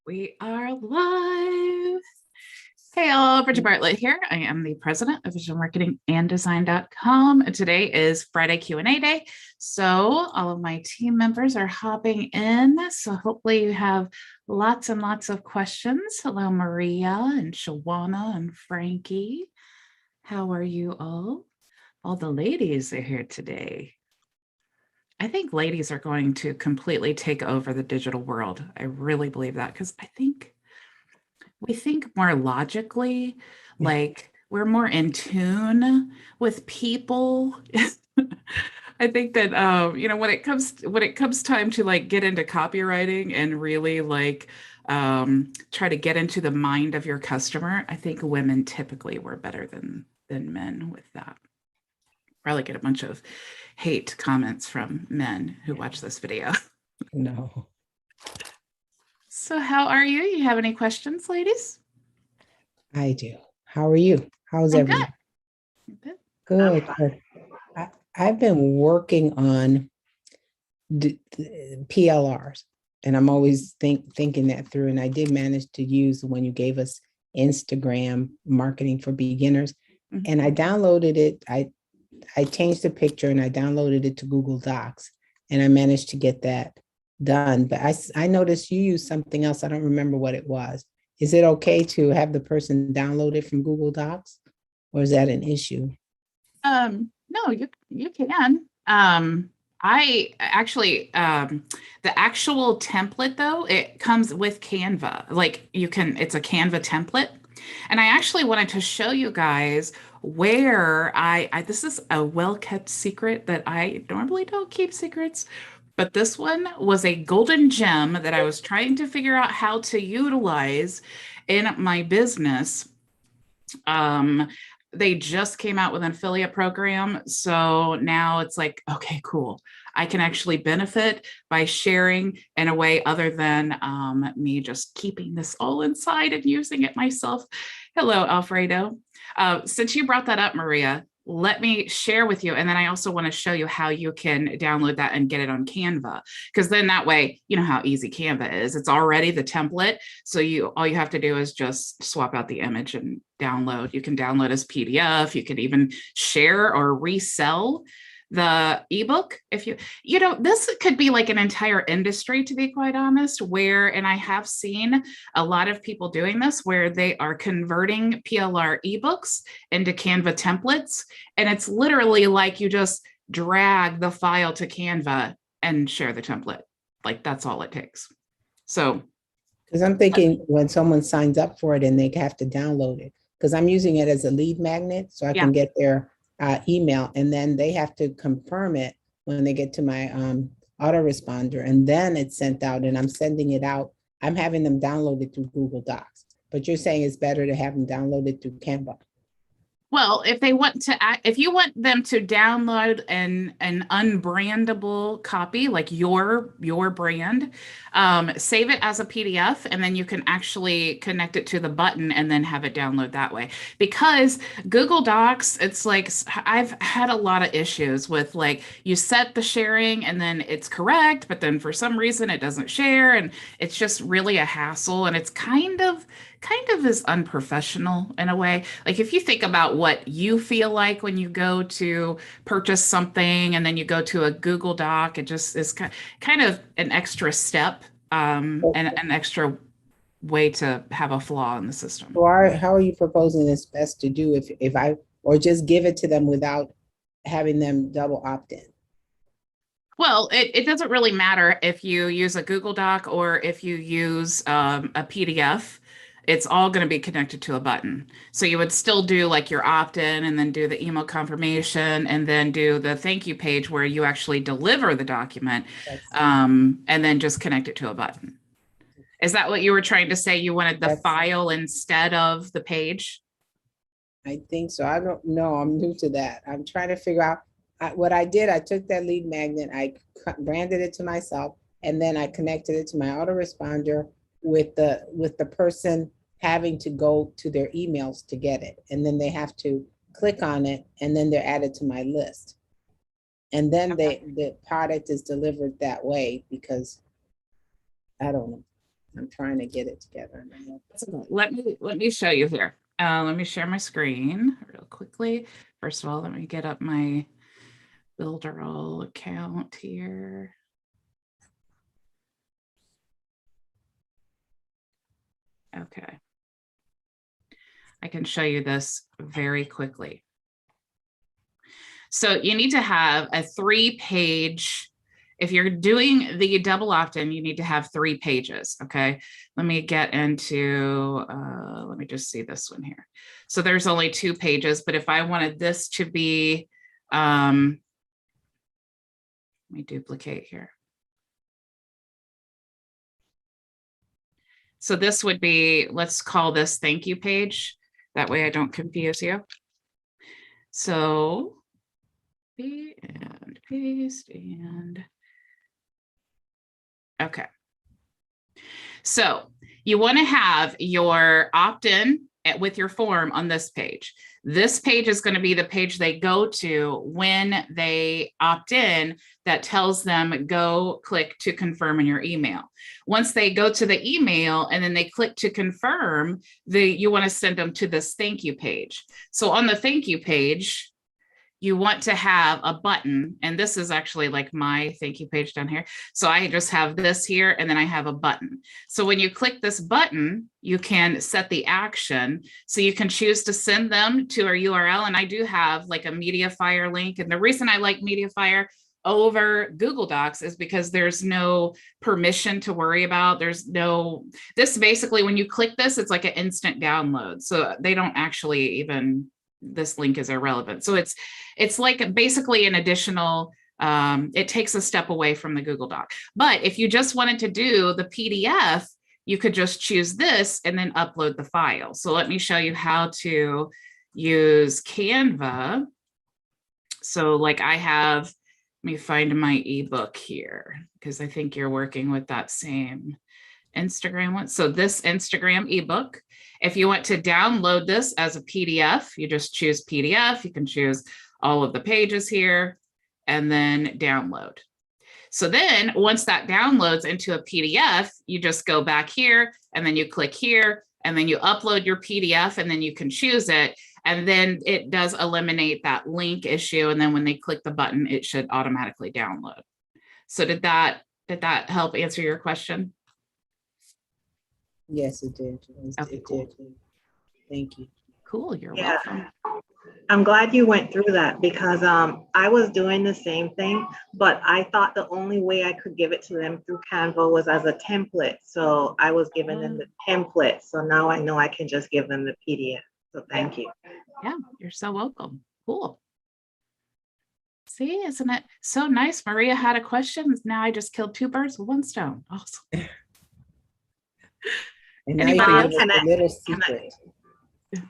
We are live. Hey all, Bridget Bartlett here. I am the president of visualmarketinganddesign.com. And today is Friday Q&A day. So all of my team members are hopping in. So hopefully you have lots and lots of questions. Hello, Maria and Shawana and Frankie. How are you all? All the ladies are here today. I think ladies are going to completely take over the digital world. I really believe that because I think we think more logically, like we're more in tune with people. I think that when it comes time to like get into copywriting and really like try to get into the mind of your customer, I think women typically were better than men with that. Probably get a bunch of hate comments from men who watch this video. No. So how are you? You have any questions, ladies? I do. How are you? How's everyone? Good. I've been working on the PLRs, and I'm always thinking that through. And I did manage to use when you gave us Instagram marketing for beginners, and I downloaded it. I changed the picture and I downloaded it to Google Docs, and I managed to get that done. But I noticed you used something else. I don't remember what it was. Is it okay to have the person download it from Google Docs, or is that an issue? No, you can. I actually, the actual template though, it comes with Canva. Like it's a Canva template. And I actually wanted to show you guys where this is a well-kept secret that I normally don't keep secrets, but this one was a golden gem that I was trying to figure out how to utilize in my business. They just came out with an affiliate program. So now it's like, okay, cool. I can actually benefit by sharing in a way other than me just keeping this all inside and using it myself. Hello, Alfredo. Since you brought that up, Maria, let me share with you. And then I also want to show you how you can download that and get it on Canva. Because then that way, you know how easy Canva is. It's already the template. So all you have to do is just swap out the image and download. You can download as PDF. You can even share or resell the ebook. If this could be like an entire industry, to be quite honest, and I have seen a lot of people doing this where they are converting PLR ebooks into Canva templates. And it's literally like you just drag the file to Canva and share the template. Like that's all it takes. So, because I'm thinking when someone signs up for it and they have to download it, because I'm using it as a lead magnet, so I can get their email, and then they have to confirm it when they get to my autoresponder, and then it's sent out, and I'm sending it out. I'm having them download it through Google Docs, but you're saying it's better to have them download it through Canva. Well, if you want them to download an unbrandable copy, like your brand, save it as a PDF, and then you can actually connect it to the button and then have it download that way. Because Google Docs, it's like, I've had a lot of issues with like, you set the sharing and then it's correct, but then for some reason it doesn't share, and it's just really a hassle, and it's kind of is unprofessional in a way. Like if you think about what you feel like when you go to purchase something and then you go to a Google Doc, it just is kind of an extra step and an extra way to have a flaw in the system. So how are you proposing it's best to do or just give it to them without having them double opt in? Well, it doesn't really matter if you use a Google Doc or if you use a PDF. It's all going to be connected to a button. So you would still do like your opt-in and then do the email confirmation and then do the thank you page where you actually deliver the document and then just connect it to a button. Is that what you were trying to say? You wanted the file instead of the page? I think so. I don't know. I'm new to that. I'm trying to figure out what I did. I took that lead magnet, I branded it to myself, and then I connected it to my autoresponder with the person having to go to their emails to get it. And then they have to click on it, and then they're added to my list. And then the product is delivered that way, because I don't know. I'm trying to get it together. Let me show you here. Let me share my screen real quickly. First of all, let me get up my Builderall account here. Okay. I can show you this very quickly. So you need to have a 3-page, if you're doing the double opt-in, you need to have 3 pages, okay? Let me get into, let me just see this one here. So there's only 2 pages, but if I wanted this to be, let me duplicate here. So this would be, let's call this thank you page. That way I don't confuse you. So, copy and paste and, okay. So you want to have your opt-in with your form on this page. This page is going to be the page they go to when they opt in, that tells them go click to confirm in your email. Once they go to the email and then they click to confirm, you want to send them to this thank you page. So on the thank you page, you want to have a button, and this is actually like my thank you page down here. So I just have this here, and then I have a button. So when you click this button, you can set the action. So you can choose to send them to our URL. And I do have like a Mediafire link. And the reason I like Mediafire over Google Docs is because there's no permission to worry about. This basically, when you click this, it's like an instant download. So they don't actually even, this link is irrelevant. So it's like basically an additional, it takes a step away from the Google Doc. But if you just wanted to do the PDF, you could just choose this and then upload the file. So let me show you how to use Canva. So like I have, let me find my ebook here, because I think you're working with that same Instagram one. So this Instagram ebook, if you want to download this as a PDF, you just choose PDF. You can choose all of the pages here and then download. So then once that downloads into a PDF, you just go back here and then you click here and then you upload your PDF and then you can choose it. And then it does eliminate that link issue. And then when they click the button, it should automatically download. So did that help answer your question? Yes, it did. Okay, cool. Thank you. Cool, you're welcome. I'm glad you went through that, because I was doing the same thing, but I thought the only way I could give it to them through Canva was as a template. So I was giving them the template. So now I know I can just give them the PDF. So thank you. Yeah, you're so welcome. Cool. See, isn't it so nice? Maria had a question. Now I just killed 2 birds with 1 stone. Awesome. And now you can give us a little secret.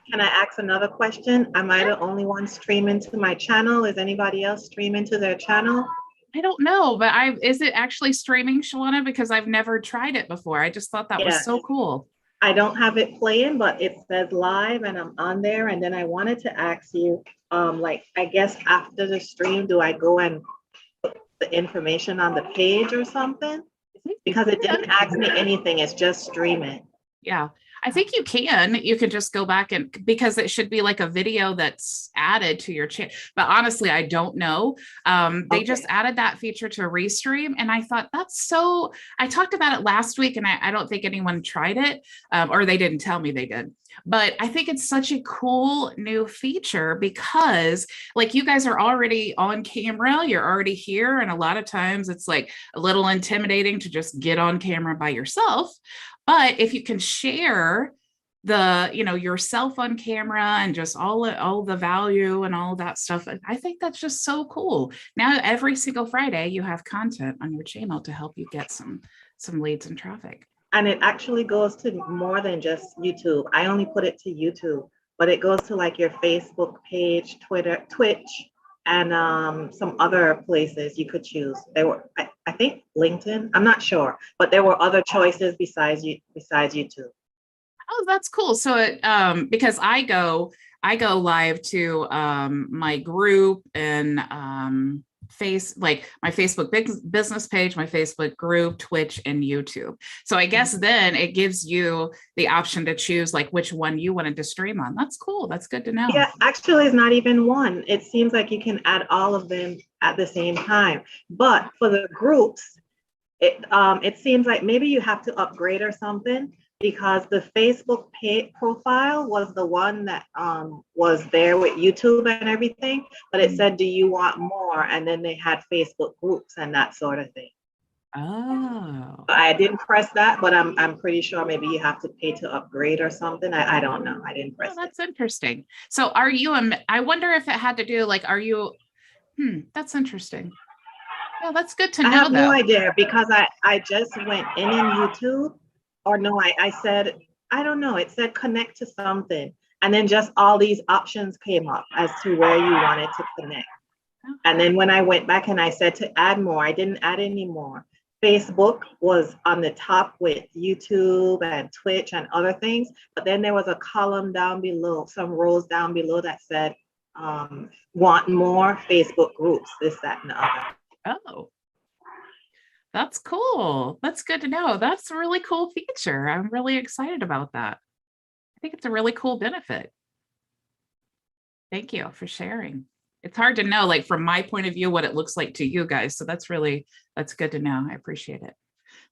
Can I ask another question? Am I the only one streaming to my channel? Is anybody else streaming to their channel? I don't know, but is it actually streaming, Shawana? Because I've never tried it before. I just thought that was so cool. I don't have it playing, but it says live and I'm on there. And then I wanted to ask you, like, I guess after the stream, do I go and put the information on the page or something? Because it didn't ask me anything. It's just streaming. Yeah, I think you can. You could just go back and, because it should be like a video that's added to your channel. But honestly, I don't know. They just added that feature to Restream. And I thought that's so, I talked about it last week and I don't think anyone tried it, or they didn't tell me they did. But I think it's such a cool new feature, because like you guys are already on camera, you're already here. And a lot of times it's like a little intimidating to just get on camera by yourself. But if you can share yourself on camera and just all the value and all that stuff, I think that's just so cool. Now, every single Friday, you have content on your channel to help you get some leads and traffic. And it actually goes to more than just YouTube. I only put it to YouTube, but it goes to like your Facebook page, Twitter, Twitch, and some other places you could choose. There were, I think LinkedIn, I'm not sure, but there were other choices besides YouTube. Oh, that's cool. So it, because I go live to my group and my Facebook business page, my Facebook group, Twitch, and YouTube. So I guess then it gives you the option to choose like which one you wanted to stream on. That's cool. That's good to know. Yeah, actually it's not even one. It seems like you can add all of them at the same time. But for the groups, it seems like maybe you have to upgrade or something, because the Facebook profile was the one that was there with YouTube and everything, but it said, do you want more? And then they had Facebook groups and that sort of thing. Oh. I didn't press that, but I'm pretty sure maybe you have to pay to upgrade or something. I don't know. I didn't press that's interesting. So are you, I wonder if it had to do like, are you, that's interesting. Yeah, that's good to know. I have no idea, because I just went in YouTube, or no, I said, I don't know, it said connect to something. And then just all these options came up as to where you wanted to connect. Okay. And then when I went back and I said to add more, I didn't add any more. Facebook was on the top with YouTube and Twitch and other things. But then there was a column down below, some rows down below that said, want more Facebook groups, this, that, and the other. Oh, that's cool. That's good to know. That's a really cool feature. I'm really excited about that. I think it's a really cool benefit. Thank you for sharing. It's hard to know, like from my point of view, what it looks like to you guys. So that's good to know. I appreciate it.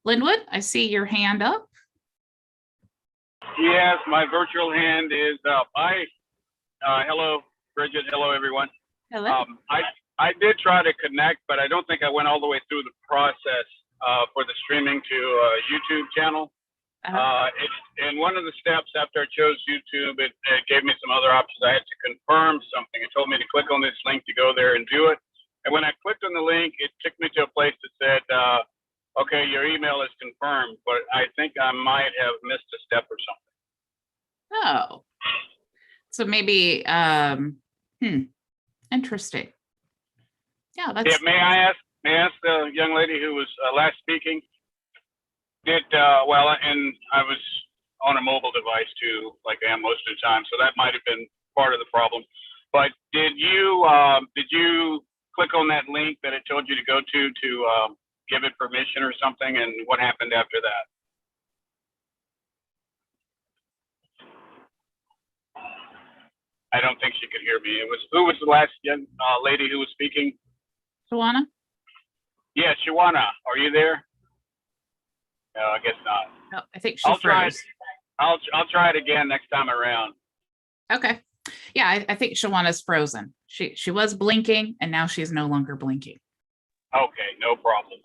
Linwood, I see your hand up. Yes, my virtual hand is up. Hello, Bridget. Hello, everyone. Hello. I did try to connect, but I don't think I went all the way through the process for the streaming to YouTube channel. And one of the steps after I chose YouTube, it gave me some other options. I had to confirm something. It told me to click on this link to go there and do it. And when I clicked on the link, it took me to a place that said, okay, your email is confirmed, but I think I might have missed a step or something. Oh, so maybe, interesting. Yeah, that's. Yeah, may I ask the young lady who was last speaking? And I was on a mobile device too, like I am most of the time, so that might have been part of the problem. But did you click on that link that it told you to go to give it permission or something? And what happened after that? I don't think she could hear me. Who was the last young lady who was speaking? Shawana? Yeah, Shawana, are you there? No, I guess not. No, I think she froze. I'll try it again next time around. Okay. Yeah, I think Shawana's frozen. She was blinking and now she's no longer blinking. Okay, no problem.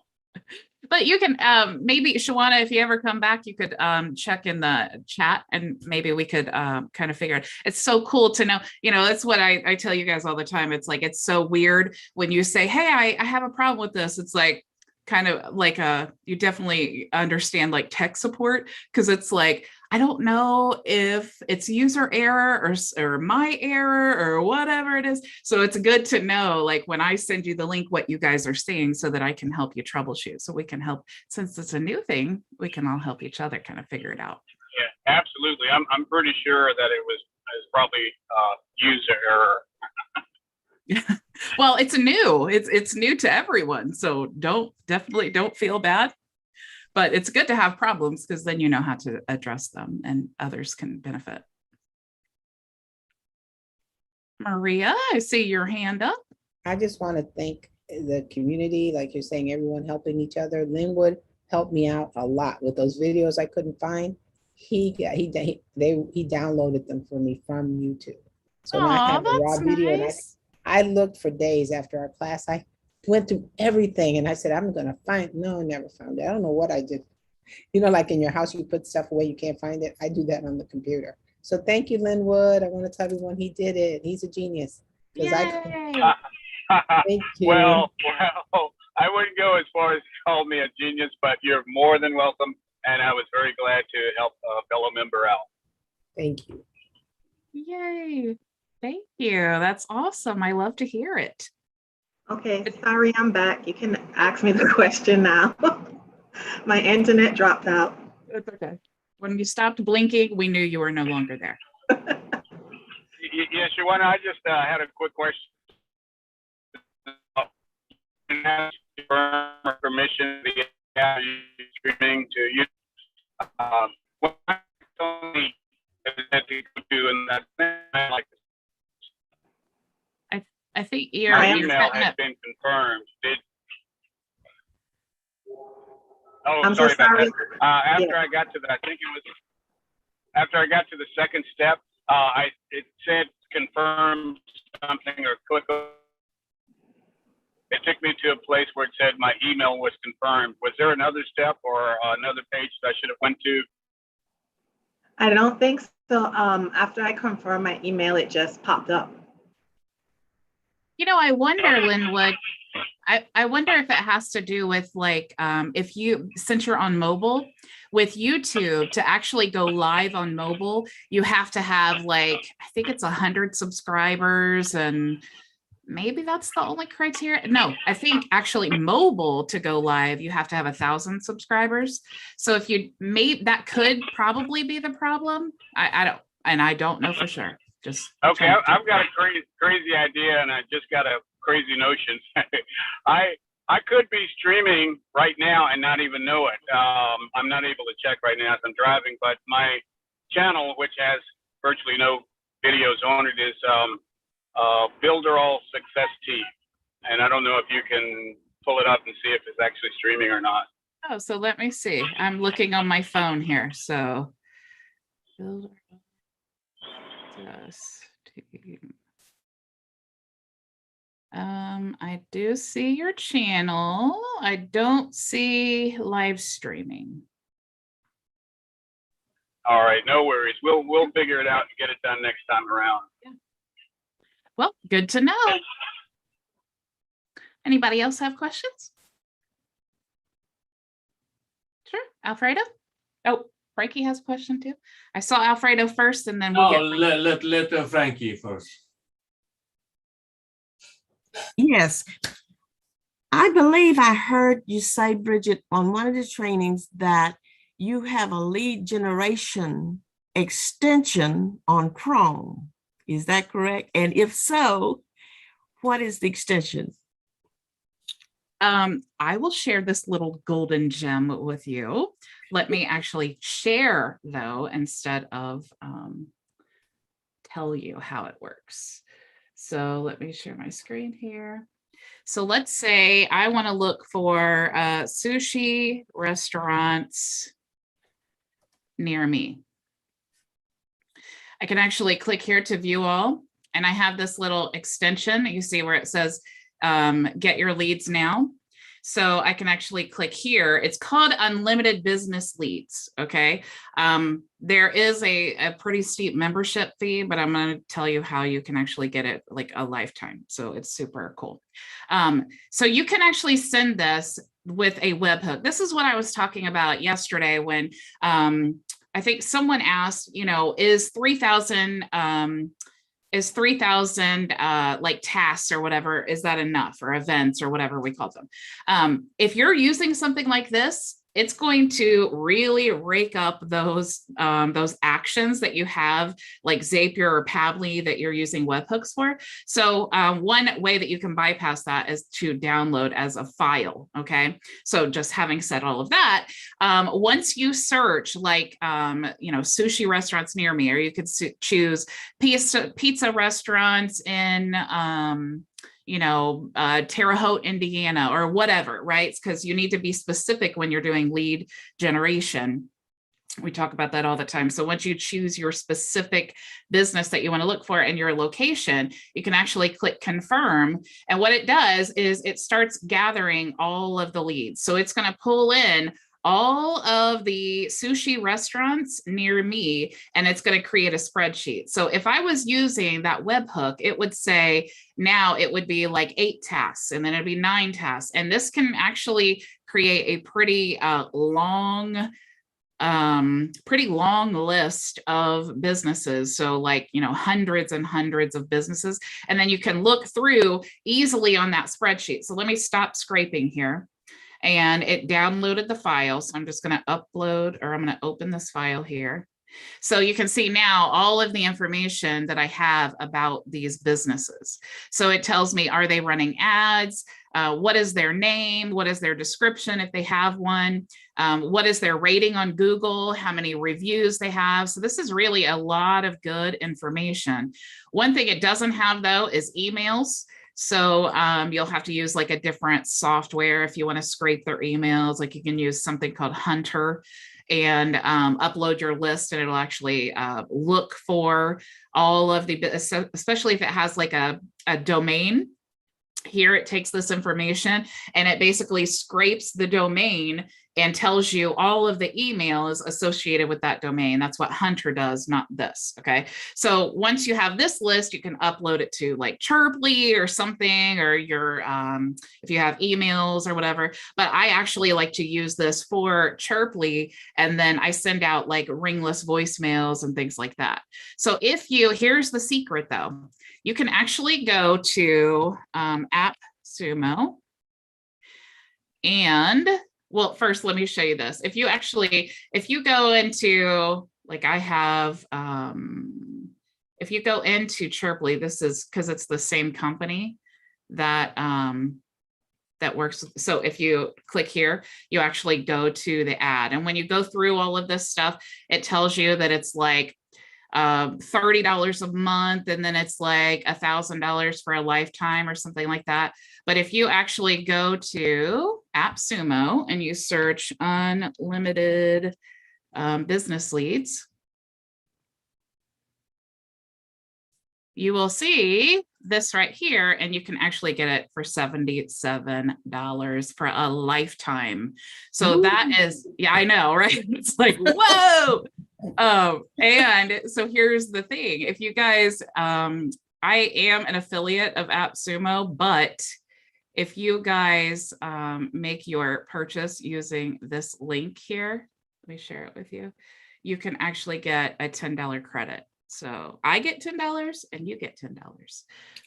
But you can maybe, Shawana, if you ever come back, you could check in the chat and maybe we could kind of figure it. It's so cool to know, that's what I tell you guys all the time. It's like, it's so weird when you say, hey, I have a problem with this. It's like, kind of like you definitely understand like tech support, because it's like, I don't know if it's user error or my error or whatever it is. So it's good to know, like when I send you the link, what you guys are seeing so that I can help you troubleshoot. So we can help, since it's a new thing, we can all help each other kind of figure it out. Yeah, absolutely. I'm pretty sure that it was probably user error. Well, it's new to everyone. So definitely don't feel bad, but it's good to have problems because then you know how to address them and others can benefit. Maria, I see your hand up. I just want to thank the community, like you're saying, everyone helping each other. Linwood helped me out a lot with those videos I couldn't find. He downloaded them for me from YouTube. So now I have a raw video, nice. And I looked for days after our class. I went through everything and I said, I'm going to find, no, I never found it. I don't know what I did. Like in your house, you put stuff away, you can't find it. I do that on the computer. So thank you, Linwood. I want to tell everyone he did it. He's a genius. Yay. Thank you. Well, I wouldn't go as far as call me a genius, but you're more than welcome. And I was very glad to help a fellow member out. Thank you. Yay. Thank you. That's awesome. I love to hear it. Okay, sorry, I'm back. You can ask me the question now. My internet dropped out. It's okay. When you stopped blinking, we knew you were no longer there. Yes, Shawana, I just had a quick question. have permission to be streaming to you. What I only had to go to, and that's like I think my email has been confirmed. I'm sorry so sorry. about that. After I got to the, I think it was after I got to the second step, it said confirm something or click. It took me to a place where it said my email was confirmed. Was there another step or another page that I should have went to? I don't think so. After I confirmed my email, it just popped up. You know, I wonder, Linwood, I wonder if it has to do with like, if you, since you're on mobile, with YouTube to actually go live on mobile, you have to have like, I think it's 100 subscribers, and maybe that's the only criteria. No, I think actually mobile to go live, you have to have 1,000 subscribers. So if you that could probably be the problem. I don't know for sure. Just okay. I've got a crazy idea, and I just got a crazy notion. I could be streaming right now and not even know it. I'm not able to check right now as I'm driving, but my channel, which has virtually no videos on it, is Builder All Success Team. And I don't know if you can pull it up and see if it's actually streaming or not. Oh, so let me see. I'm looking on my phone here. So Builder Success Team. I do see your channel. I don't see live streaming. All right, no worries. We'll figure it out and get it done next time around. Yeah. Well, good to know. Anybody else have questions? Sure, Alfredo. Oh, Frankie has a question too. I saw Alfredo first, and then we'll get let Frankie first. Yes, I believe I heard you say, Bridget, on one of the trainings that you have a lead generation extension on Chrome. Is that correct? And if so, what is the extension? I will share this little golden gem with you. Let me actually share though, instead of tell you how it works. So let me share my screen here. So let's say I want to look for sushi restaurants near me. I can actually click here to view all, and I have this little extension. You see where it says get your leads now. So I can actually click here. It's called Unlimited Business Leads. Okay. There is a pretty steep membership fee, but I'm going to tell you how you can actually get it like a lifetime. So it's super cool. So you can actually send this with a webhook. This is what I was talking about yesterday when I think someone asked, you know, is 3,000 like tasks or whatever, is that enough, or events or whatever we call them? If you're using something like this, it's going to really rake up those actions that you have, like Zapier or Pabbly that you're using webhooks for. So one way that you can bypass that is to download as a file. Okay. So just having said all of that, once you search like, you know, sushi restaurants near me, or you could choose pizza restaurants in, you know, Terre Haute, Indiana, or whatever, right? Because you need to be specific when you're doing lead generation. We talk about that all the time. So once you choose your specific business that you want to look for and your location, you can actually click confirm. And what it does is it starts gathering all of the leads. So it's going to pull in all of the sushi restaurants near me, and it's going to create a spreadsheet. So if I was using that webhook, it would say now it would be like 8 tasks, and then it'd be 9 tasks. And this can actually create a pretty long list of businesses. So like, you know, hundreds and hundreds of businesses. And then you can look through easily on that spreadsheet. So let me stop scraping here. And it downloaded the file. So I'm just going to upload, or I'm going to open this file here. So you can see now all of the information that I have about these businesses. So it tells me, are they running ads? What is their name? What is their description if they have one? What is their rating on Google? How many reviews they have? So this is really a lot of good information. One thing it doesn't have though is emails. So you'll have to use like a different software if you want to scrape their emails. Like you can use something called Hunter and upload your list, and it'll actually look for all of the, especially if it has like a domain. Here it takes this information and it basically scrapes the domain and tells you all of the emails associated with that domain. That's what Hunter does, not this. Okay. So once you have this list, you can upload it to like Chirply or something, or your, if you have emails or whatever, but I actually like to use this for Chirply. And then I send out like Ringless voicemails and things like that. So here's the secret though, you can actually go to AppSumo and, well, first, let me show you this. If you go into, like I have, if you go into Chirply, this is because it's the same company that, that works. So if you click here, you actually go to the ad. And when you go through all of this stuff, it tells you that it's like $30 a month, and then it's like $1,000 for a lifetime or something like that. But if you actually go to AppSumo and you search unlimited business leads, you will see this right here, and you can actually get it for $77 for a lifetime. So that is, yeah, I know, right? It's like, whoa. And so here's the thing. If you guys, I am an affiliate of AppSumo, but if you guys make your purchase using this link here, let me share it with you, you can actually get a $10 credit. So I get $10 and you get $10.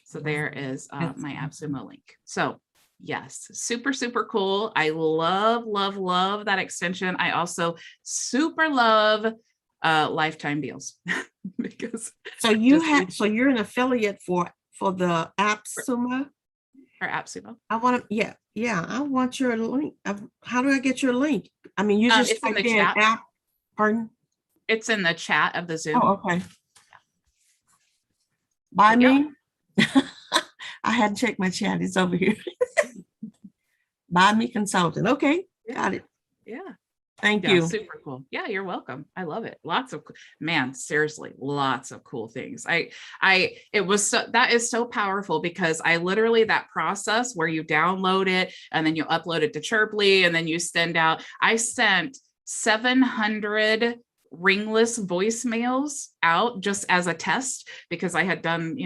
So there is my AppSumo link. So yes, super, super cool. I love, love, love that extension. I also super love lifetime deals because you're an affiliate for the AppSumo. For AppSumo. I want to, yeah, I want your link. How do I get your link? I mean, you just type in chat. app. Pardon? It's in the chat of the Zoom. Oh, okay. By me. I hadn't checked my chat. It's over here. Buy me consultant. Okay, got it. Yeah. Thank you. Super cool. Yeah, you're welcome. I love it. Lots of, man, seriously, lots of cool things. That is so powerful because I literally, that process where you download it and then you upload it to Chirply and then you send out, I sent 700 Ringless voicemails out just as a test because I had done,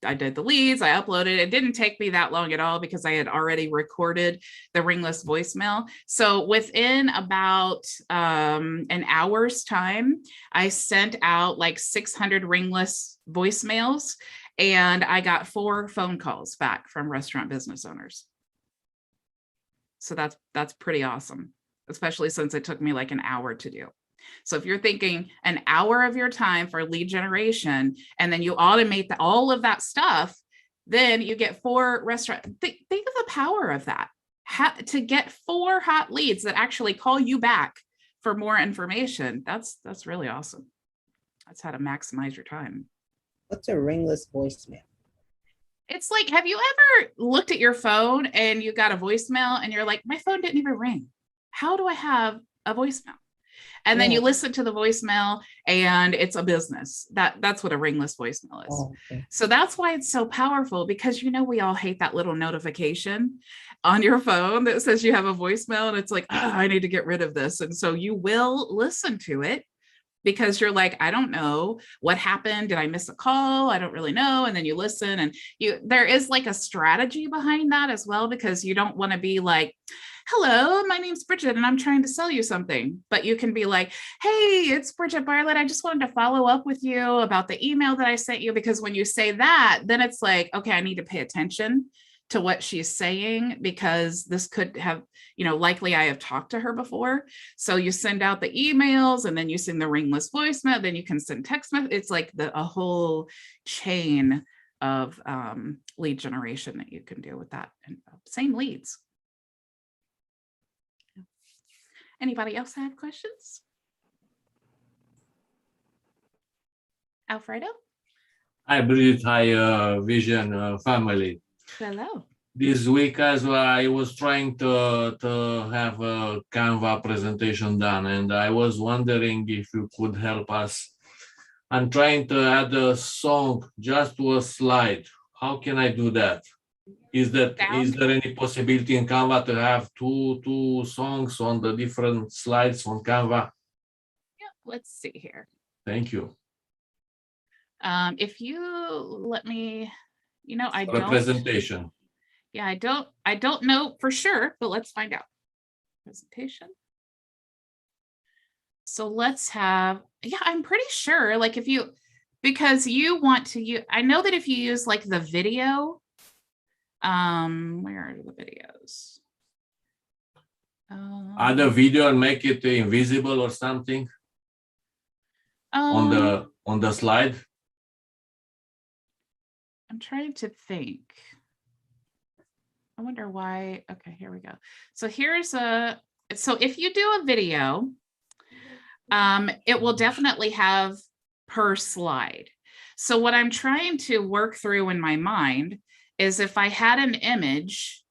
I did the leads, I uploaded. It didn't take me that long at all because I had already recorded the Ringless voicemail. So within about an hour's time, I sent out like 600 Ringless voicemails and I got 4 phone calls back from restaurant business owners. So that's pretty awesome, especially since it took me like an hour to do. So if you're thinking an hour of your time for lead generation, and then you automate all of that stuff, then you get 4 restaurants. Think of the power of that. To get 4 hot leads that actually call you back for more information. That's really awesome. That's how to maximize your time. What's a Ringless voicemail? It's like, have you ever looked at your phone and you got a voicemail and you're like, my phone didn't even ring. How do I have a voicemail? And then you listen to the voicemail and it's a business. That's what a Ringless voicemail is. Oh, okay. So that's why it's so powerful because, we all hate that little notification on your phone that says you have a voicemail and it's like, oh, I need to get rid of this. And so you will listen to it because you're like, I don't know what happened. Did I miss a call? I don't really know. And then you listen and there is like a strategy behind that as well, because you don't want to be like, hello, my name's Bridget and I'm trying to sell you something. But you can be like, hey, it's Bridget Bartlett. I just wanted to follow up with you about the email that I sent you, because when you say that, then it's like, okay, I need to pay attention to what she's saying, because this could have, likely I have talked to her before. So you send out the emails, and then you send the Ringless voicemail, then you can send text message. It's like a whole chain of lead generation that you can do with that, and same leads. Anybody else have questions? Alfredo? Hi, Bridget. Hi, Vision family. Hello. This week as well, I was trying to have a Canva presentation done, and I was wondering if you could help us. I'm trying to add a song just to a slide. How can I do that? Is there any possibility in Canva to have two songs on the different slides on Canva? Yeah, let's see here. Thank you. If you let me, I don't. Presentation. Yeah, I don't know for sure, but let's find out. Presentation. So let's have, I'm pretty sure, like because you want to I know that if you use like the video, where are the videos? Add a video and make it invisible or something on the slide. I'm trying to think. I wonder why. Okay, here we go. So so if you do a video, it will definitely have per slide. So what I'm trying to work through in my mind is, if I had an image,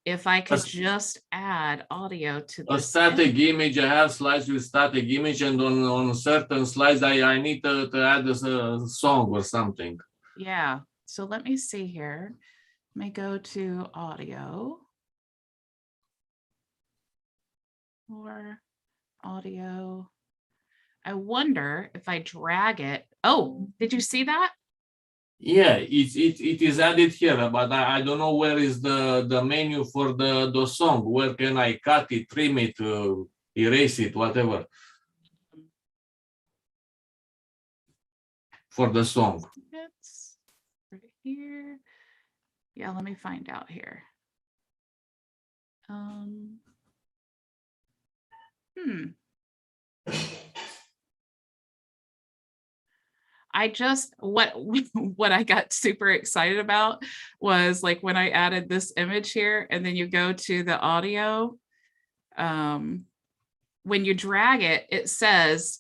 if I could just add audio to this. A static image. I have slides with static image, and on certain slides, I need to add a song or something. Yeah. So let me see here. Let me go to audio. Or audio. I wonder if I drag it. Oh, did you see that? Yeah, it is added here, but I don't know where is the menu for the song. Where can I cut it, trim it, erase it, whatever, for the song? It's right here. Yeah, let me find out here. I just, what I got super excited about was like when I added this image here, and then you go to the audio, when you drag it, it says,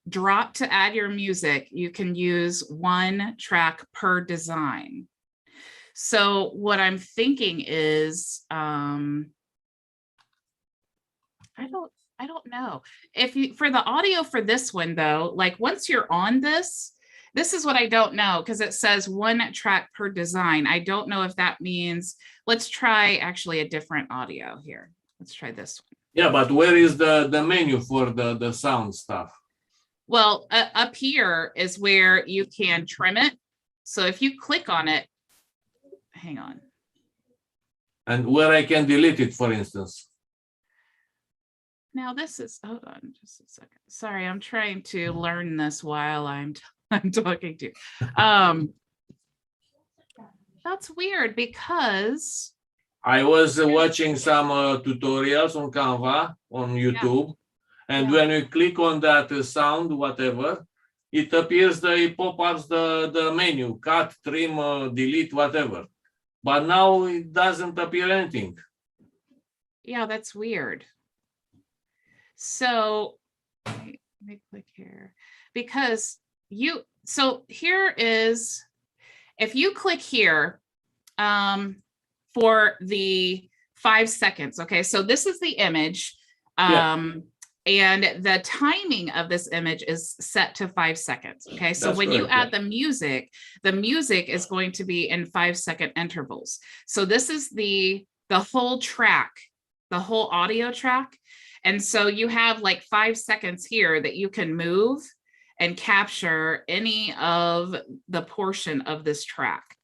drop to add your music. You can use 1 track per design. So what I'm thinking is, I don't know if you, for the audio for this one though, like once you're on this is what I don't know, because it says 1 track per design. I don't know if that means, let's try actually a different audio here. Let's try this one. Yeah, but where is the menu for the sound stuff? Well, up here is where you can trim it. So if you click on it, hang on. And where I can delete it, for instance. Now this is, hold on just a second. Sorry, I'm trying to learn this while I'm talking to you. That's weird, because I was watching some tutorials on Canva on YouTube, and when you click on that sound, whatever, it appears, it pop-ups the menu, cut, trim, delete, whatever. But now it doesn't appear anything. Yeah, that's weird. So let me click here, because so here is, if you click here for the 5 seconds, okay, so this is the image, and the timing of this image is set to 5 seconds, okay? So when you add the music is going to be in 5-second intervals. So this is the whole track, the whole audio track. And so you have like 5 seconds here that you can move and capture any of the portion of this track.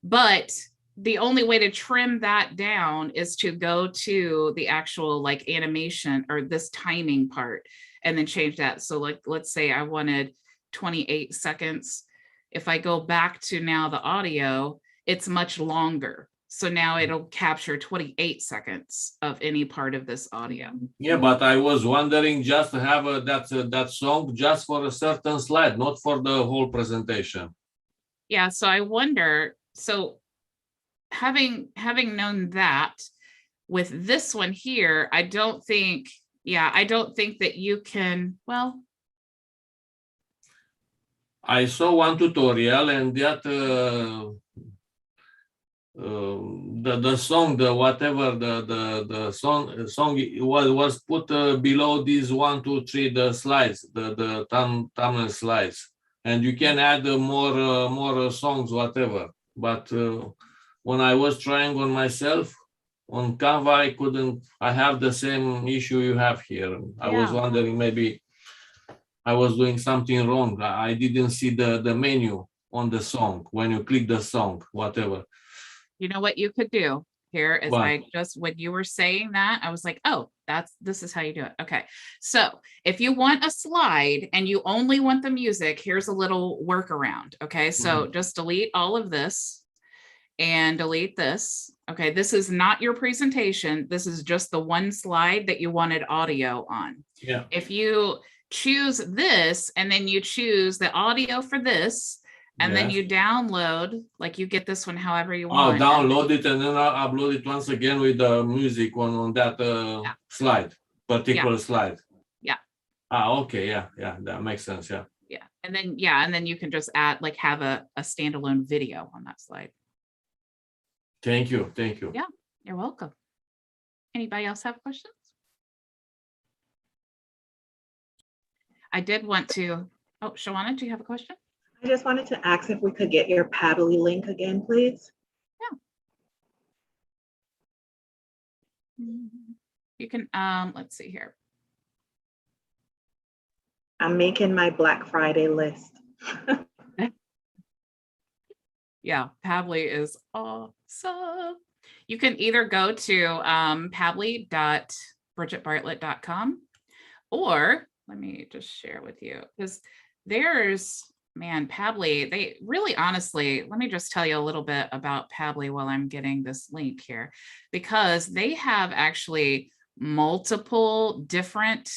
But the only way to trim that down is to go to the actual like animation or this timing part and then change that. So like, let's say I wanted 28 seconds. If I go back to now the audio, it's much longer. So now it'll capture 28 seconds of any part of this audio. Yeah, but I was wondering just to have that song just for a certain slide, not for the whole presentation. Yeah, so I wonder, so having known that, with this one here, I don't think that you can, well. I saw one tutorial and that the song, the whatever the song was put below these 1, 2, 3 the slides, the thumbnail slides, and you can add more songs, whatever. But when I was trying on myself on Canva, I couldn't. I have the same issue you have here. I was wondering maybe I was doing something wrong. I didn't see the menu on the song when you click the song, whatever. You know what you could do here is What? I just, when you were saying that, I was like, oh, this is how you do it. Okay. So if you want a slide and you only want the music, here's a little workaround. Okay. So just delete all of this and delete this. Okay. This is not your presentation. This is just the one slide that you wanted audio on. Yeah. If you choose this and then you choose the audio for this, and then you download, like you get this one however you want. Oh, download it and then I'll upload it once again with the music on that slide, particular slide. Yeah. Okay. Yeah. That makes sense. Yeah. Yeah. And then you can just add, like, have a standalone video on that slide. Thank you. Yeah, you're welcome. Anybody else have questions? I did want to, Shawana, do you have a question? I just wanted to ask if we could get your Pabbly link again, please. Yeah. You can, let's see here. I'm making my Black Friday list. Yeah, Pabbly is awesome. You can either go to pabbly.bridgetbartlett.com, or let me just share with you, because there's, man, Pabbly, they really, honestly, let me just tell you a little bit about Pabbly while I'm getting this link here, because they have actually multiple different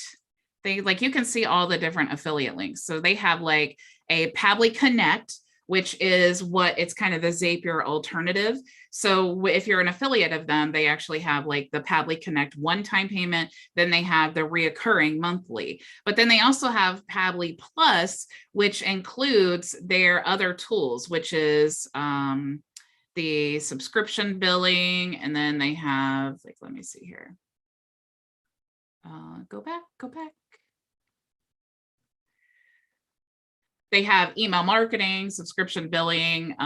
things. Like, you can see all the different affiliate links. So they have like a Pabbly Connect, which is what, it's kind of the Zapier alternative. So if you're an affiliate of them, they actually have like the Pabbly Connect one-time payment, then they have the reoccurring monthly. But then they also have Pabbly Plus, which includes their other tools, which is the subscription billing. And then they have, like, let me see here. Go back. They have email marketing, subscription billing,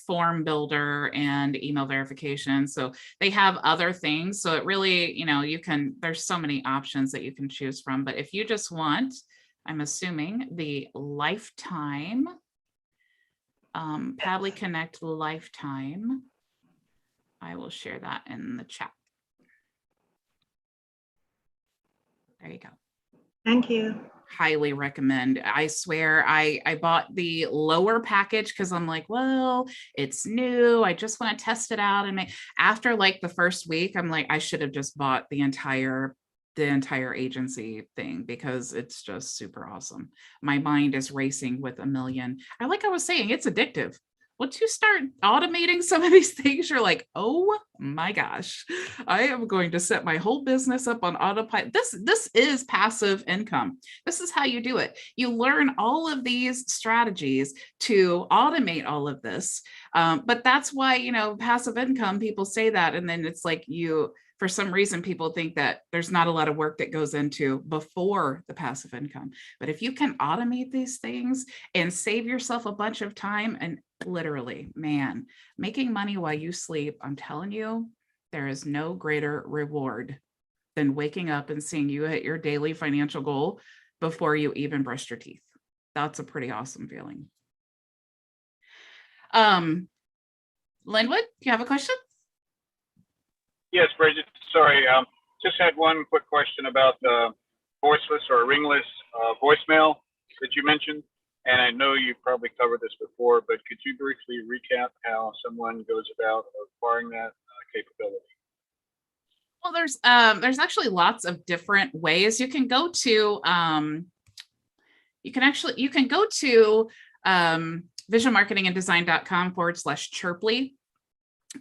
form builder, and email verification. So they have other things. So it really, you can, there's so many options that you can choose from. But if you just want, I'm assuming, the lifetime, Pabbly Connect lifetime, I will share that in the chat. There you go. Thank you. Highly recommend. I swear, I bought the lower package because I'm like, well, it's new. I just want to test it out. And after like the first week, I'm like, I should have just bought the entire agency thing, because it's just super awesome. My mind is racing with a million. I was saying, it's addictive. Once you start automating some of these things, you're like, oh my gosh, I am going to set my whole business up on autopilot. This is passive income. This is how you do it. You learn all of these strategies to automate all of this. But that's why, passive income, people say that. And then it's like, for some reason, people think that there's not a lot of work that goes into before the passive income. But if you can automate these things and save yourself a bunch of time, and literally, man, making money while you sleep, I'm telling you, there is no greater reward than waking up and seeing you hit your daily financial goal before you even brushed your teeth. That's a pretty awesome feeling. Linwood, do you have a question? Yes, Bridget. Sorry, just had one quick question about the voiceless or ringless voicemail that you mentioned. And I know you probably covered this before, but could you briefly recap how someone goes about acquiring that capability? Well, there's actually lots of different ways. You can go to visionmarketinganddesign.com/Chirply.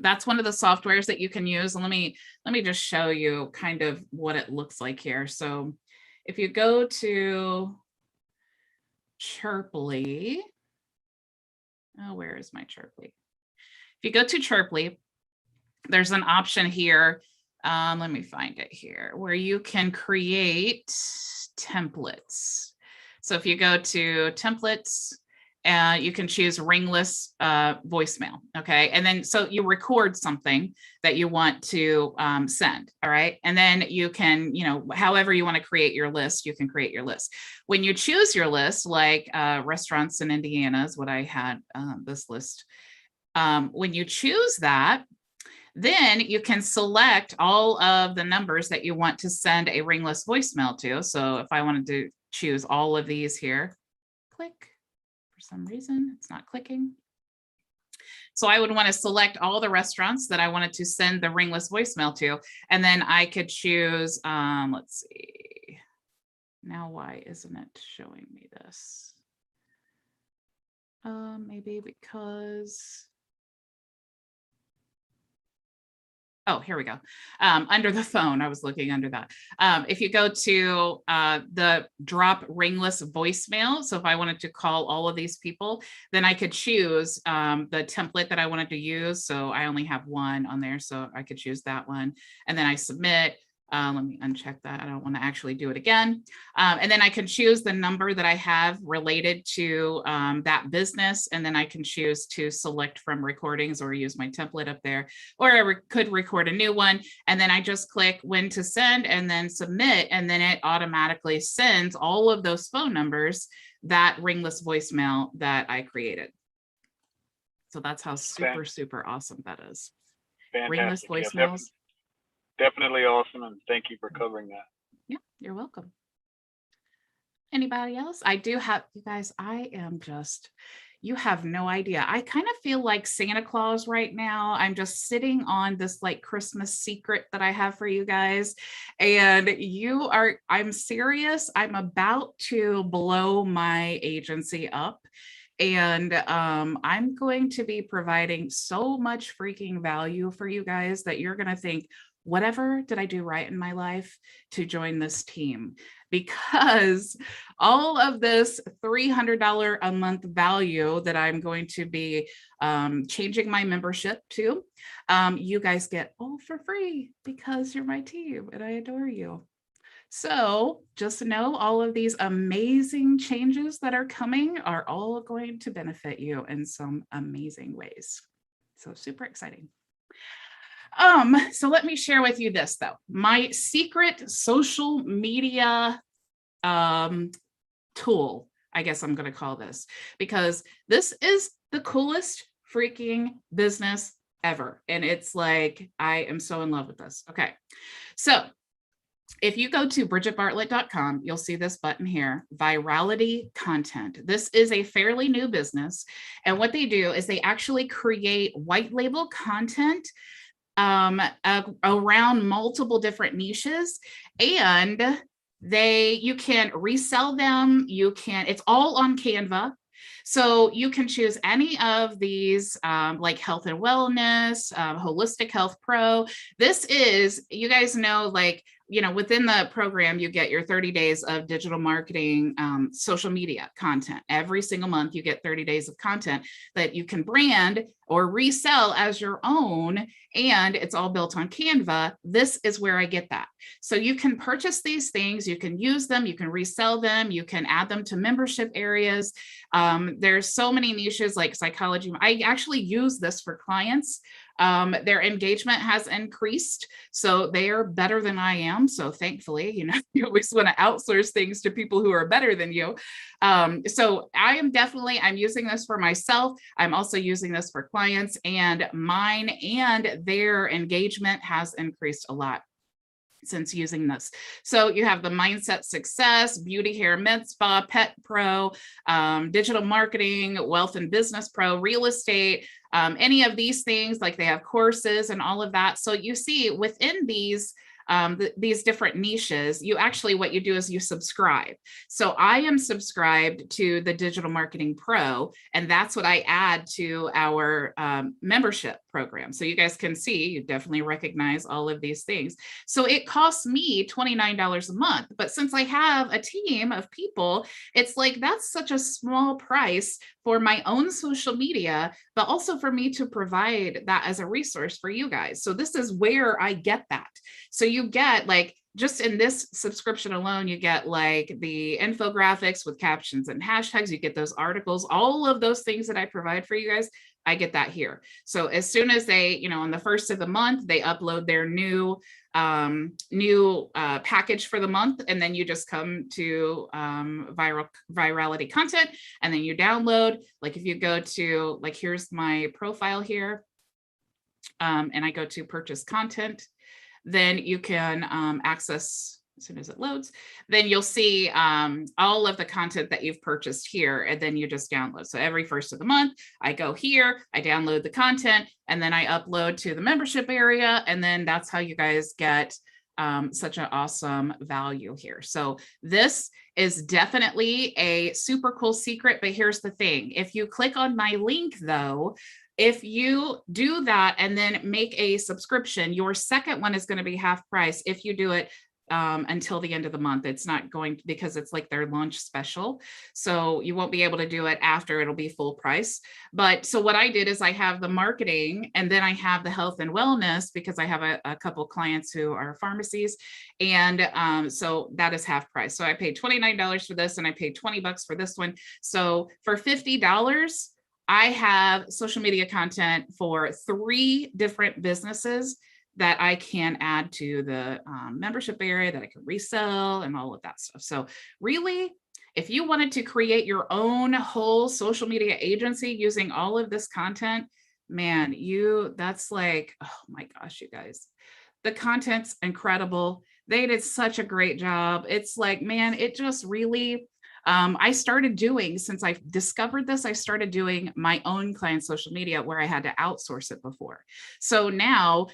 That's one of the softwares that you can use. And let me just show you kind of what it looks like here. So if you go to Chirply, oh, where is my Chirply? If you go to Chirply, there's an option here. Let me find it here, where you can create templates. So if you go to templates, you can choose Ringless voicemail, okay? And then, so you record something that you want to send, all right? And then you can, however you want to create your list, you can create your list. When you choose your list, like restaurants in Indiana is what I had this list. When you choose that, then you can select all of the numbers that you want to send a Ringless voicemail to. So if I wanted to choose all of these here, click. For some reason, it's not clicking. So I would want to select all the restaurants that I wanted to send the Ringless voicemail to. And then I could choose, let's see. Now, why isn't it showing me this? Maybe because... Oh, here we go. Under the phone, I was looking under that. If you go to the drop Ringless voicemail, so if I wanted to call all of these people, then I could choose the template that I wanted to use. So I only have one on there, so I could choose that one. And then I submit. Let me uncheck that. I don't want to actually do it again. And then I can choose the number that I have related to that business. And then I can choose to select from recordings or use my template up there, or I could record a new one. And then I just click when to send and then submit. And then it automatically sends all of those phone numbers, that Ringless voicemail that I created. So that's how super awesome that is. Fantastic. Ringless voicemails. Definitely awesome, and thank you for covering that. Yeah, you're welcome. Anybody else? I do have, you guys, you have no idea. I kind of feel like Santa Claus right now. I'm just sitting on this like Christmas secret that I have for you guys. And I'm serious. I'm about to blow my agency up. And I'm going to be providing so much freaking value for you guys that you're going to think, whatever did I do right in my life to join this team? Because all of this $300 a month value that I'm going to be changing my membership to, you guys get all for free because you're my team and I adore you. So just know all of these amazing changes that are coming are all going to benefit you in some amazing ways. So super exciting. So let me share with you this though, my secret social media tool, I guess I'm going to call this, because this is the coolest freaking business ever. And it's like, I am so in love with this. Okay. So if you go to bridgetbartlett.com, you'll see this button here, virality content. This is a fairly new business. And what they do is they actually create white label content around multiple different niches, and you can resell them. It's all on Canva. So you can choose any of these, like health and wellness, holistic health pro. This is, you guys know, like, within the program, you get your 30 days of digital marketing, social media content. Every single month, you get 30 days of content that you can brand or resell as your own. And it's all built on Canva. This is where I get that. So you can purchase these things, you can use them, you can resell them, you can add them to membership areas. There's so many niches like psychology. I actually use this for clients. Their engagement has increased, so they are better than I am. So thankfully, you always want to outsource things to people who are better than you. So I'm using this for myself. I'm also using this for clients, and mine and their engagement has increased a lot. since using this. So you have the Mindset Success, Beauty, Hair, Med Spa, Pet Pro, Digital Marketing, Wealth and Business Pro, Real Estate, any of these things, like they have courses and all of that. So you see within these different niches, you actually, what you do is you subscribe. So I am subscribed to the Digital Marketing Pro, and that's what I add to our membership program. So you guys can see, you definitely recognize all of these things. So it costs me $29 a month, but since I have a team of people, it's like, that's such a small price for my own social media, but also for me to provide that as a resource for you guys. So this is where I get that. So you get, like, just in this subscription alone, you get like the infographics with captions and hashtags, you get those articles, all of those things that I provide for you guys, I get that here. So as soon as they, you know, on the first of the month, they upload their new package for the month, and then you just come to virality content, and then you download. Like if you go to, like, here's my profile here, and I go to purchase content, then you can access, as soon as it loads, then you'll see all of the content that you've purchased here, and then you just download. So every first of the month, I go here, I download the content, and then I upload to the membership area, and then that's how you guys get such an awesome value here. So this is definitely a super cool secret, but here's the thing. If you click on my link though, if you do that and then make a subscription, your second one is going to be half price if you do it until the end of the month. It's not going to, because it's like their launch special. So you won't be able to do it after, it'll be full price. But so what I did is I have the marketing, and then I have the health and wellness, because I have a couple clients who are pharmacies. And so that is half price. So I paid $29 for this, and I paid $20 for this one. So for $50, I have social media content for 3 different businesses that I can add to the membership area that I can resell and all of that stuff. So really, if you wanted to create your own whole social media agency using all of this content, man, that's like, oh my gosh, you guys, the content's incredible. They did such a great job. It's like, man, it just really, I started doing, since I discovered this, I started doing my own client social media where I had to outsource it before. So now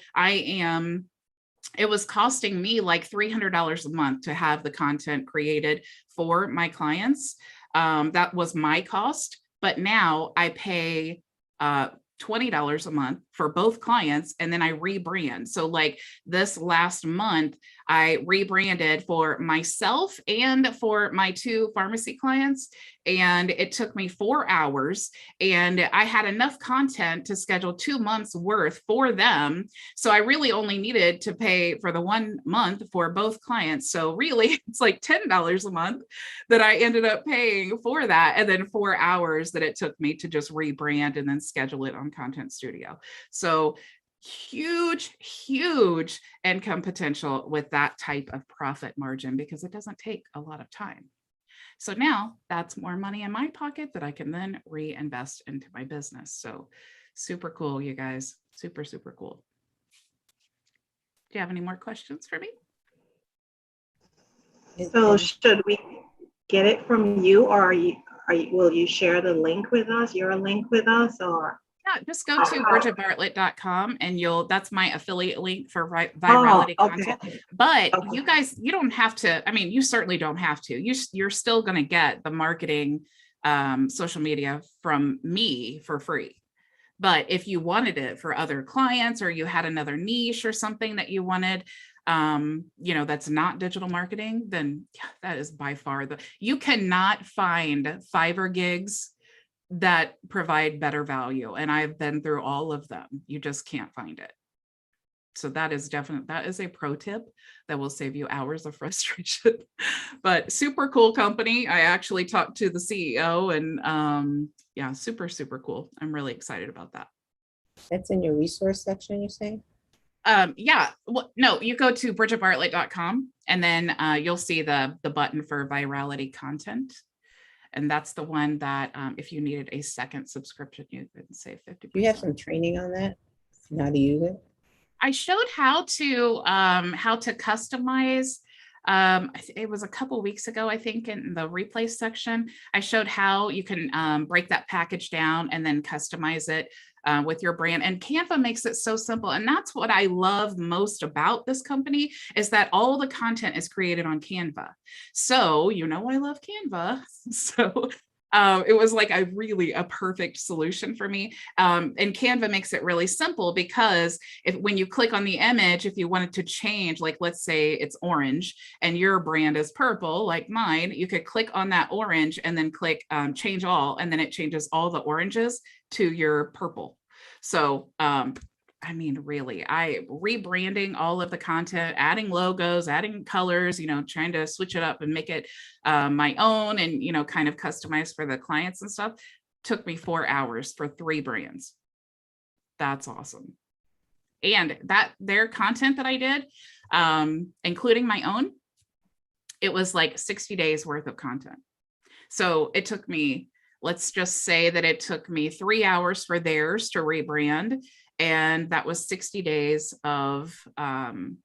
it was costing me like $300 a month to have the content created for my clients. That was my cost, but now I pay $20 a month for both clients, and then I rebrand. So like this last month, I rebranded for myself and for my 2 pharmacy clients, and it took me 4 hours, and I had enough content to schedule 2 months worth for them. So I really only needed to pay for the 1 month for both clients. So really it's like $10 a month that I ended up paying for that, and then 4 hours that it took me to just rebrand and then schedule it on Content Studio. So huge income potential with that type of profit margin, because it doesn't take a lot of time. So now that's more money in my pocket that I can then reinvest into my business. So super cool, you guys. Super cool. Do you have any more questions for me? So should we get it from you, or will you share the link with us, your link with us, or? Yeah, just go to bridgetbartlett.com, and that's my affiliate link for virality content. But you guys, you don't have to, I mean, you certainly don't have to. You're still going to get the marketing social media from me for free. But if you wanted it for other clients, or you had another niche or something that you wanted, that's not digital marketing, then yeah, that is by far you cannot find Fiverr gigs that provide better value. And I've been through all of them. You just can't find it. So that is a pro tip that will save you hours of frustration. But super cool company. I actually talked to the CEO, and yeah, super cool. I'm really excited about that. That's in your resource section, you're saying? Yeah, well, no, you go to bridgetbartlett.com, and then you'll see the button for virality content. And that's the one that if you needed a second subscription, you could save 50%. Do you have some training on that, how to use it? I showed how to customize. It was a couple weeks ago, I think, in the replay section. I showed how you can break that package down and then customize it with your brand. And Canva makes it so simple. And that's what I love most about this company, is that all the content is created on Canva. So, you know, I love Canva. So it was like a perfect solution for me. And Canva makes it really simple, because when you click on the image, if you wanted to change, like let's say it's orange and your brand is purple, like mine, you could click on that orange and then click change all, and then it changes all the oranges to your purple. So I mean, really, rebranding all of the content, adding logos, adding colors, you know, trying to switch it up and make it my own, and, you know, kind of customized for the clients and stuff, took me 4 hours for 3 brands. That's awesome. And their content that I did, including my own, it was like 60 days worth of content. So it took me, let's just say that it took me 3 hours for theirs to rebrand. And that was 60 days of content.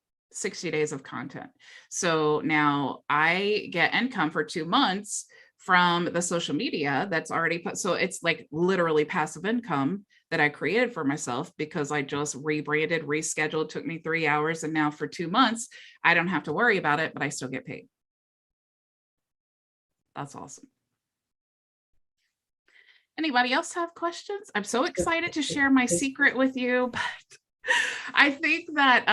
So now I get income for 2 months from the social media that's already put. So it's like literally passive income that I created for myself, because I just rebranded, rescheduled, took me 3 hours. And now for 2 months, I don't have to worry about it, but I still get paid. That's awesome. Anybody else have questions? I'm so excited to share my secret with you, but I think that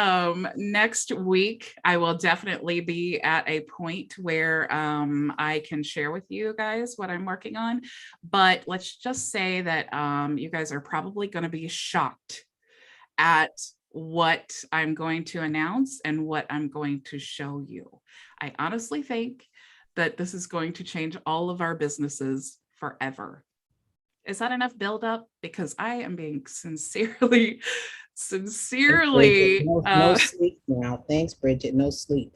next week I will definitely be at a point where I can share with you guys what I'm working on. But let's just say that you guys are probably going to be shocked at what I'm going to announce and what I'm going to show you. I honestly think that this is going to change all of our businesses forever. Is that enough buildup? Because I am being sincerely. No sleep now. Thanks, Bridget. No sleep.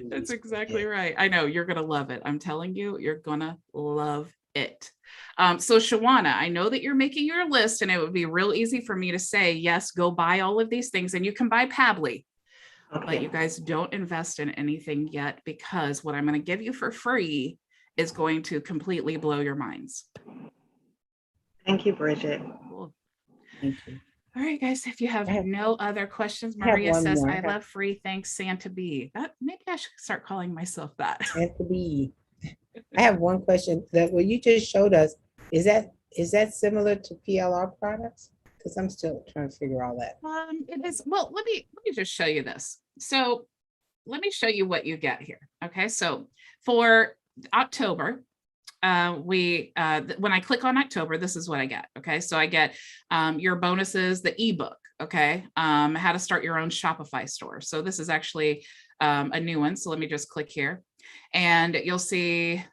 That's exactly right. I know you're gonna love it. I'm telling you, you're gonna love it. So Shawana, I know that you're making your list, and it would be real easy for me to say, yes, go buy all of these things, and you can buy Pabbly. Okay. But you guys don't invest in anything yet, because what I'm going to give you for free is going to completely blow your minds. Thank you, Bridget. Cool. Thank you. All right, guys, if you have no other questions, Maria says, I love free. Thanks, Santa B. Maybe I should start calling myself that. Santa B. I have one question. That what you just showed us, is that similar to PLR products? Because I'm still trying to figure all that. It is. Well, let me just show you this. So let me show you what you get here. Okay, so for October, when I click on October, this is what I get. Okay, so I get your bonuses, the ebook. Okay, how to start your own Shopify store. So this is actually a new one. So let me just click here, and you'll see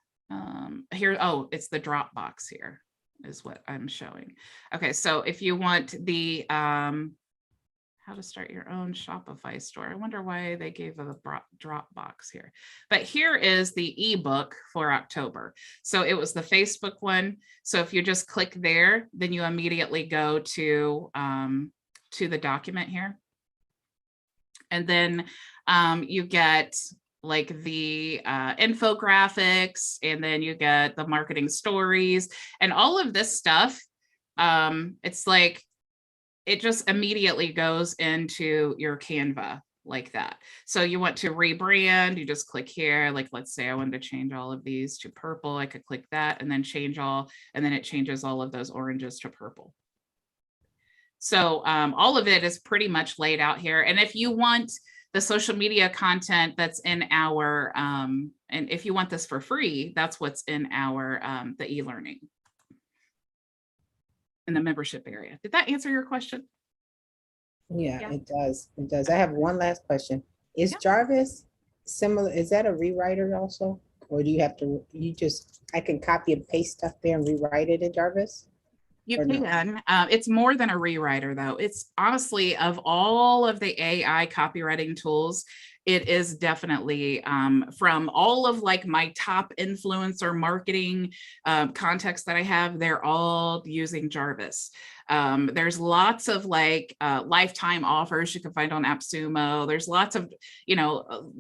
here. Oh, it's the Dropbox here is what I'm showing. Okay, so if you want the how to start your own Shopify store. I wonder why they gave a Dropbox here. But here is the ebook for October. So it was the Facebook one. So if you just click there, then you immediately go to the document here. And then you get like the infographics, and then you get the marketing stories and all of this stuff. It's like, it just immediately goes into your Canva like that. So you want to rebrand, you just click here. Like, let's say I wanted to change all of these to purple. I could click that and then change all, and then it changes all of those oranges to purple. So all of it is pretty much laid out here. And if you want the social media content that's in our, and if you want this for free, that's what's in our, the e-learning. In the membership area. Did that answer your question? Yeah, it does. It does. I have one last question. Is Jarvis similar? Is that a rewriter also? Or do you have to, I can copy and paste stuff there and rewrite it in Jarvis? You can. It's more than a rewriter though. It's honestly, of all of the AI copywriting tools, it is definitely from all of like my top influencer marketing contacts that I have, they're all using Jarvis. There's lots of like lifetime offers you can find on AppSumo. There's lots of,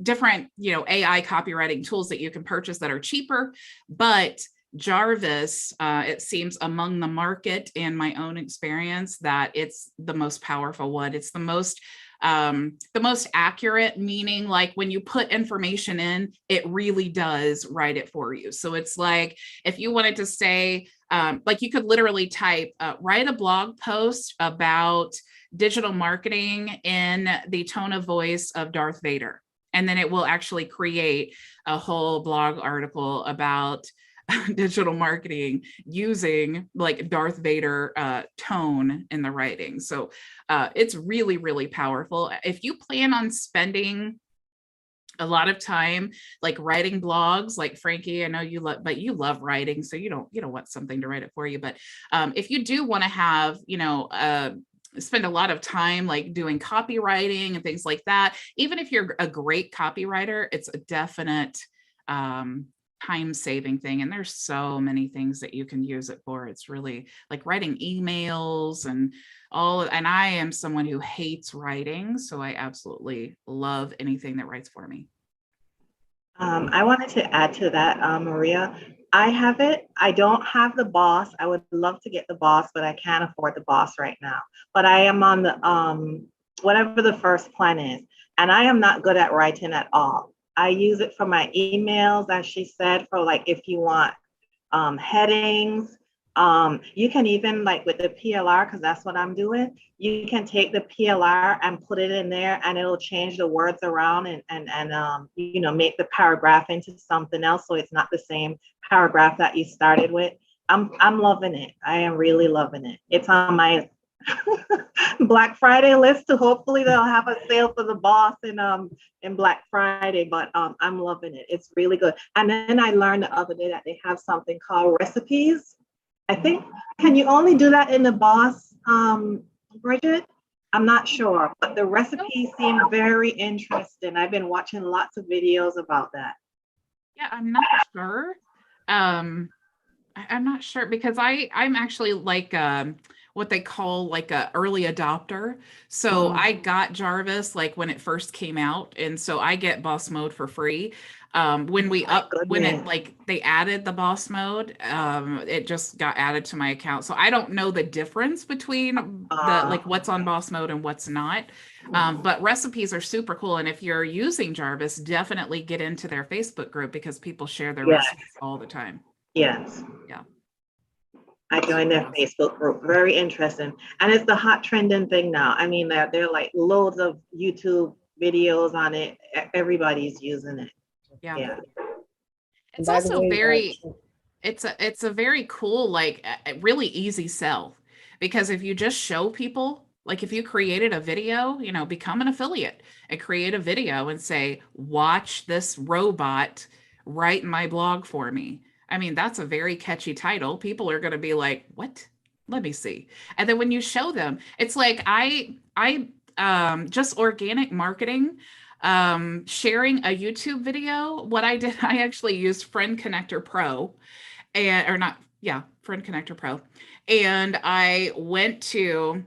different, AI copywriting tools that you can purchase that are cheaper, but Jarvis, it seems among the market and my own experience that it's the most powerful one. It's the most accurate, meaning like when you put information in, it really does write it for you. So it's like, if you wanted to say, like you could literally type, write a blog post about digital marketing in the tone of voice of Darth Vader. And then it will actually create a whole blog article about digital marketing using like Darth Vader tone in the writing. So it's really, really powerful. If you plan on spending a lot of time like writing blogs, like Frankie, I know you love, but you love writing, so you don't want something to write it for you. But if you do want to have, spend a lot of time like doing copywriting and things like that, even if you're a great copywriter, it's a definite time-saving thing. And there's so many things that you can use it for. It's really like writing emails and I am someone who hates writing, so I absolutely love anything that writes for me. I wanted to add to that, Maria. I have it. I don't have the Boss. I would love to get the Boss, but I can't afford the Boss right now. But I am on the whatever the first plan is, and I am not good at writing at all. I use it for my emails, as she said, for like if you want headings. You can even like with the PLR, because that's what I'm doing. You can take the PLR and put it in there, and it'll change the words around and make the paragraph into something else, so it's not the same paragraph that you started with. I'm loving it. I am really loving it. It's on my Black Friday list to hopefully they'll have a sale for the Boss in Black Friday, but I'm loving it. It's really good. And then I learned the other day that they have something called recipes. I think, can you only do that in the Boss, Bridget? I'm not sure, but the recipes seem very interesting. I've been watching lots of videos about that. Yeah, I'm not sure. I'm not sure because I'm actually like what they call like a early adopter. So I got Jarvis like when it first came out, and so I get Boss Mode for free. When it like they added the Boss Mode, it just got added to my account. So I don't know the difference between the like what's on Boss Mode and what's not. But recipes are super cool. And if you're using Jarvis, definitely get into their Facebook group because people share their recipes all the time. Yes. Yeah. I joined their Facebook group. Very interesting. And it's the hot trending thing now. I mean, there are like loads of YouTube videos on it. Everybody's using it. Yeah. It's also it's a very cool, like really easy sell, because if you just show people, like if you created a video, become an affiliate and create a video and say, watch this robot write my blog for me. I mean, that's a very catchy title. People are going to be like, what? Let me see. And then when you show them, it's like I just organic marketing, sharing a YouTube video. What I did, I actually used Friend Connector Pro Friend Connector Pro. And I went to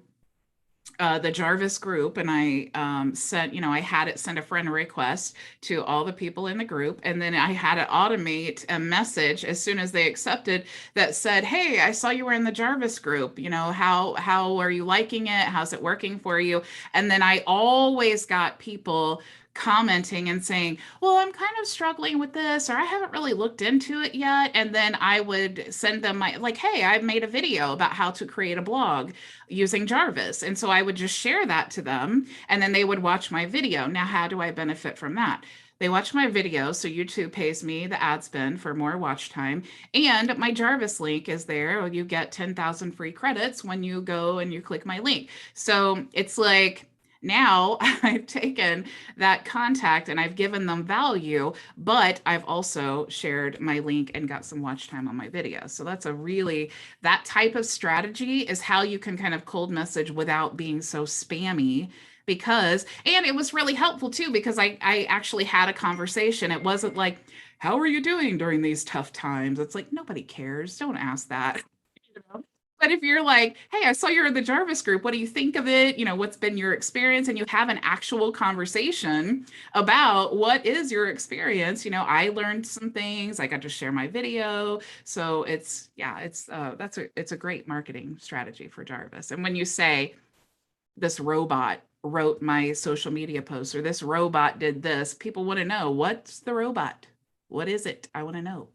the Jarvis group, and I sent, I had it send a friend request to all the people in the group. And then I had it automate a message as soon as they accepted that said, hey, I saw you were in the Jarvis group. How are you liking it? How's it working for you? And then I always got people commenting and saying, well, I'm kind of struggling with this, or I haven't really looked into it yet. And then I would send them hey, I made a video about how to create a blog using Jarvis. And so I would just share that to them, and then they would watch my video. Now, how do I benefit from that? They watch my video, so YouTube pays me the ad spend for more watch time, and my Jarvis link is there. You get 10,000 free credits when you go and you click my link. So it's like, now I've taken that contact and I've given them value, but I've also shared my link and got some watch time on my video. So that's that type of strategy is how you can kind of cold message without being so spammy and it was really helpful too, because I actually had a conversation. It wasn't like, how are you doing during these tough times? It's like, nobody cares. Don't ask that. You know? But if you're like, hey, I saw you're in the Jarvis group. What do you think of it? You know, what's been your experience? And you have an actual conversation about what is your experience. You know, I learned some things. I got to share my video. So it's a great marketing strategy for Jarvis. And when you say this robot wrote my social media post, or this robot did this, people want to know, what's the robot? What is it? I want to know.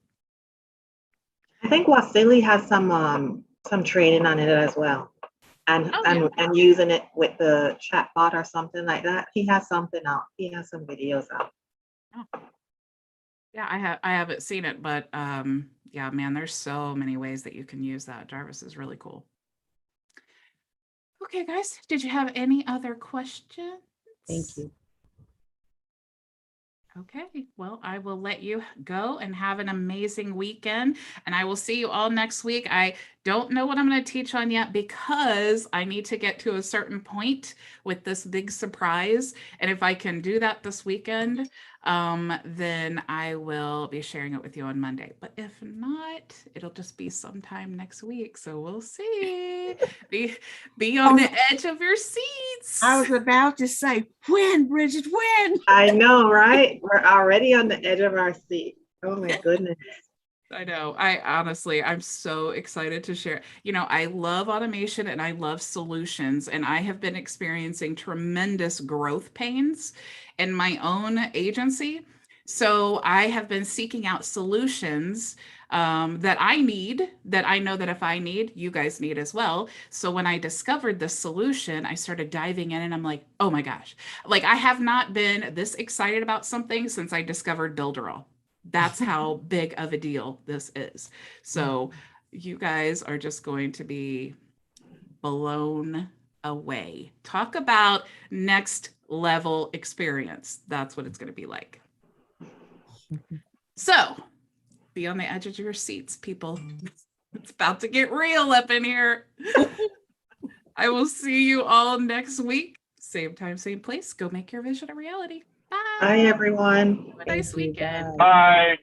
I think Wasili has some training on it as well, and using it with the chatbot or something like that. He has something out. He has some videos out. Oh. Yeah, I haven't seen it, but yeah, man, there's so many ways that you can use that. Jarvis is really cool. Okay, guys, did you have any other questions? Thank you. Okay, well, I will let you go and have an amazing weekend, and I will see you all next week. I don't know what I'm going to teach on yet, because I need to get to a certain point with this big surprise. And if I can do that this weekend, then I will be sharing it with you on Monday. But if not, it'll just be sometime next week. So we'll see. Be on the edge of your seats. I was about to say, when, Bridget, when? I know, right? We're already on the edge of our seat. Oh my goodness. I know. I'm so excited to share. You know, I love automation and I love solutions, and I have been experiencing tremendous growth pains in my own agency. So I have been seeking out solutions that I need, that I know that if I need, you guys need as well. So when I discovered the solution, I started diving in and I'm like, oh my gosh, like I have not been this excited about something since I discovered Builderall. That's how big of a deal this is. So you guys are just going to be blown away. Talk about next level experience. That's what it's going to be like. So be on the edge of your seats, people. It's about to get real up in here. I will see you all next week. Same time, same place. Go make your vision a reality. Bye. Bye, everyone. Have a nice weekend. Bye.